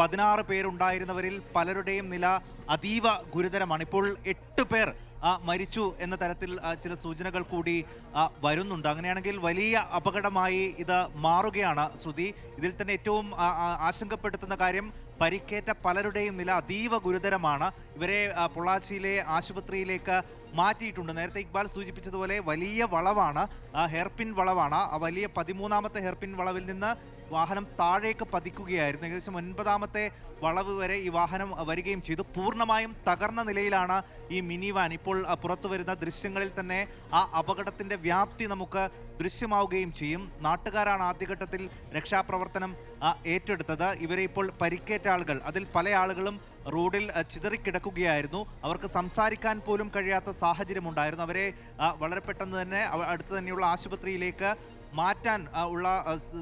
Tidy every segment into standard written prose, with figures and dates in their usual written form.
16 പേരുണ്ടായിരുന്നവരിൽ പലരുടെയും നില അതീവ ഗുരുതരമാണ്. ഇപ്പോൾ 8 പേർ മരിച്ചു എന്ന തരത്തിൽ ചില സൂചനകൾ കൂടി വരുന്നുണ്ട്. അങ്ങനെയാണെങ്കിൽ വലിയ അപകടമായി ഇത് മാറുകയാണ് ശ്രുതി. ഇതിൽ തന്നെ ഏറ്റവും ആശങ്കപ്പെടുത്തുന്ന കാര്യം പരിക്കേറ്റ പലരുടെയും നില അതീവ ഗുരുതരമാണ്. ഇവരെ പൊള്ളാച്ചിയിലെ ആശുപത്രിയിലേക്ക് മാറ്റിയിട്ടുണ്ട്. നേരത്തെ ഇക്ബാൽ സൂചിപ്പിച്ചതുപോലെ വലിയ വളവാണ്, ഹെയർപിൻ വളവാണ്. ആ വലിയ 13ാമത്തെ ഹെയർപിൻ വളവിൽ നിന്ന് വാഹനം താഴേക്ക് പതിക്കുകയായിരുന്നു. ഏകദേശം 9ാമത്തെ വളവ് വരെ ഈ വാഹനം വരികയും ചെയ്തു. പൂർണ്ണമായും തകർന്ന നിലയിലാണ് ഈ മിനി വാൻ. ഇപ്പോൾ പുറത്തു വരുന്ന ദൃശ്യങ്ങളിൽ തന്നെ ആ അപകടത്തിൻ്റെ വ്യാപ്തി നമുക്ക് ദൃശ്യമാവുകയും ചെയ്യും. നാട്ടുകാരാണ് ആദ്യഘട്ടത്തിൽ രക്ഷാപ്രവർത്തനം ഏറ്റെടുത്തത്. ഇവരെ ഇപ്പോൾ പരിക്കേറ്റ ആളുകൾ, അതിൽ പല ആളുകളും റോഡിൽ ചിതറിക്കിടക്കുകയായിരുന്നു. അവർക്ക് സംസാരിക്കാൻ പോലും കഴിയാത്ത സാഹചര്യമുണ്ടായിരുന്നു. അവരെ വളരെ പെട്ടെന്ന് തന്നെ അടുത്ത് തന്നെയുള്ള ആശുപത്രിയിലേക്ക് മാറ്റാൻ ഉള്ള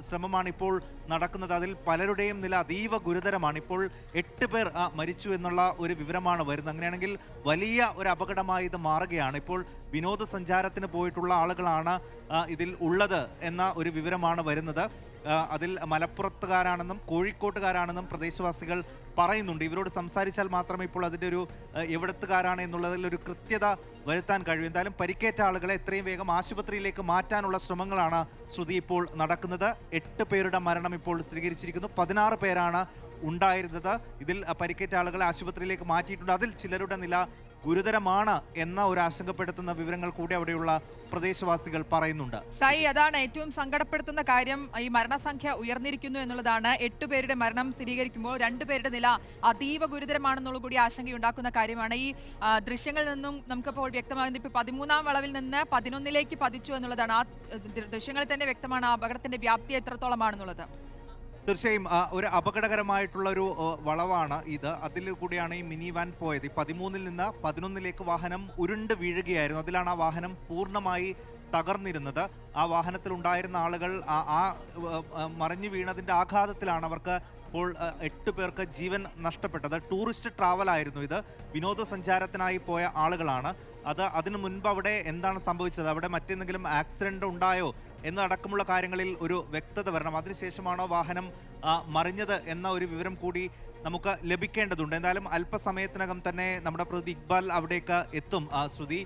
ശ്രമമാണ് ഇപ്പോൾ നടക്കുന്നത്. അതിൽ പലരുടെയും നില അതീവ ഗുരുതരമാണ്. ഇപ്പോൾ 8 പേർ മരിച്ചു എന്നുള്ള ഒരു വിവരമാണ് വരുന്നത്. അങ്ങനെയാണെങ്കിൽ വലിയ ഒരു അപകടമായി ഇത് മാറുകയാണ്. ഇപ്പോൾ വിനോദസഞ്ചാരത്തിന് പോയിട്ടുള്ള ആളുകളാണ് ഇതിൽ ഉള്ളത് എന്ന ഒരു വിവരമാണ് വരുന്നത്. അതിൽ മലപ്പുറത്തുകാരാണെന്നും കോഴിക്കോട്ടുകാരാണെന്നും പ്രദേശവാസികൾ പറയുന്നുണ്ട്. ഇവരോട് സംസാരിച്ചാൽ മാത്രമേ ഇപ്പോൾ അതിൻ്റെ ഒരു എവിടത്തുകാരാണ് എന്നുള്ളതിൽ ഒരു കൃത്യത വരുത്താൻ കഴിയും. എന്തായാലും പരിക്കേറ്റ ആളുകളെ എത്രയും വേഗം ആശുപത്രിയിലേക്ക് മാറ്റാനുള്ള ശ്രമങ്ങളാണ് ശ്രുതി ഇപ്പോൾ നടക്കുന്നത്. 8 പേരുടെ മരണം ഇപ്പോൾ സ്ഥിരീകരിച്ചിരിക്കുന്നു. 16 പേരാണ് ഉണ്ടായിരുന്നത്. ഇതിൽ പരിക്കേറ്റ ആളുകളെ ആശുപത്രിയിലേക്ക് മാറ്റിയിട്ടുണ്ട്. അതിൽ ചിലരുടെ നില ഗുരുതരമാണ് എന്ന ഒരു ആശങ്കപ്പെടുത്തുന്ന വിവരങ്ങൾ കൂടി അവിടെയുള്ള പ്രദേശവാസികൾ പറയുന്നുണ്ട്. സായി, അതാണ് ഏറ്റവും സങ്കടപ്പെടുത്തുന്ന കാര്യം. ഈ മരണസംഖ്യ ഉയർന്നിരിക്കുന്നു എന്നുള്ളതാണ്. 8 പേരുടെ മരണം സ്ഥിരീകരിക്കുമ്പോൾ 2 പേരുടെ നില അതീവ ഗുരുതരമാണെന്നുള്ള കൂടി ആശങ്കയുണ്ടാക്കുന്ന കാര്യമാണ്. ഈ ദൃശ്യങ്ങളിൽ നിന്നും നമുക്കിപ്പോൾ വ്യക്തമാകുന്നത് ഇപ്പോൾ 13ാം വളവിൽ നിന്ന് 11ലേക്ക് പതിച്ചു എന്നുള്ളതാണ്. ആ ദൃശ്യങ്ങളിൽ തന്നെ വ്യക്തമാണ് അപകടത്തിന്റെ വ്യാപ്തി എത്രത്തോളമാണെന്നുള്ളത്. തീർച്ചയായും ഒരു അപകടകരമായിട്ടുള്ള ഒരു വളവാണ് ഇത്. അതിൽ കൂടിയാണ് ഈ മിനി വാൻ പോയത്. 13ൽ നിന്ന് 11ലേക്ക് വാഹനം ഉരുണ്ട് വീഴുകയായിരുന്നു. അതിലാണ് ആ വാഹനം പൂർണ്ണമായി തകർന്നിരുന്നത്. ആ വാഹനത്തിലുണ്ടായിരുന്ന ആളുകൾ ആ മറിഞ്ഞു വീണതിൻ്റെ ആഘാതത്തിലാണ് അവർക്ക് ഇപ്പോൾ 8 പേർക്ക് ജീവൻ നഷ്ടപ്പെട്ടത്. ടൂറിസ്റ്റ് ട്രാവലായിരുന്നു ഇത്. വിനോദസഞ്ചാരത്തിനായി പോയ ആളുകളാണ്. അതിനു മുൻപ് അവിടെ എന്താണ് സംഭവിച്ചത്, അവിടെ മറ്റെന്തെങ്കിലും ആക്സിഡൻ്റ് ഉണ്ടായോ എന്നടക്കമുള്ള കാര്യങ്ങളിൽ ഒരു വ്യക്തത വരണം. അതിനുശേഷമാണോ വാഹനം മറിഞ്ഞത് എന്ന ഒരു വിവരം കൂടി നമുക്ക് ലഭിക്കേണ്ടതുണ്ട്. എന്തായാലും അല്പസമയത്തിനകം തന്നെ നമ്മുടെ പ്രതിനിധി ഇക്ബാൽ അവിടേക്ക് എത്തും. ശ്രുതി,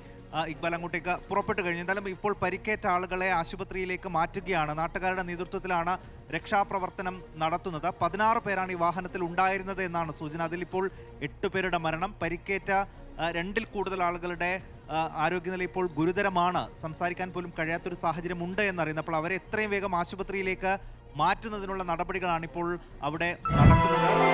ഇക്ബാൽ അങ്ങോട്ടേക്ക് പുറപ്പെട്ടു കഴിഞ്ഞു. എന്തായാലും ഇപ്പോൾ പരിക്കേറ്റ ആളുകളെ ആശുപത്രിയിലേക്ക് മാറ്റുകയാണ്. നാട്ടുകാരുടെ നേതൃത്വത്തിലാണ് രക്ഷാപ്രവർത്തനം നടത്തുന്നത്. 16 പേരാണ് ഈ വാഹനത്തിൽ ഉണ്ടായിരുന്നത് എന്നാണ് സൂചന. അതിലിപ്പോൾ 8 പേരുടെ മരണം. പരിക്കേറ്റ 2ൽ കൂടുതൽ ആളുകളുടെ ആരോഗ്യനില ഇപ്പോൾ ഗുരുതരമാണ്. സംസാരിക്കാൻ പോലും കഴിയാത്തൊരു സാഹചര്യം ഉണ്ട് എന്നറിയുന്നത്. അപ്പോൾ അവരെ എത്രയും വേഗം ആശുപത്രിയിലേക്ക് മാറ്റുന്നതിനുള്ള നടപടികളാണ് ഇപ്പോൾ അവിടെ നടക്കുന്നത്.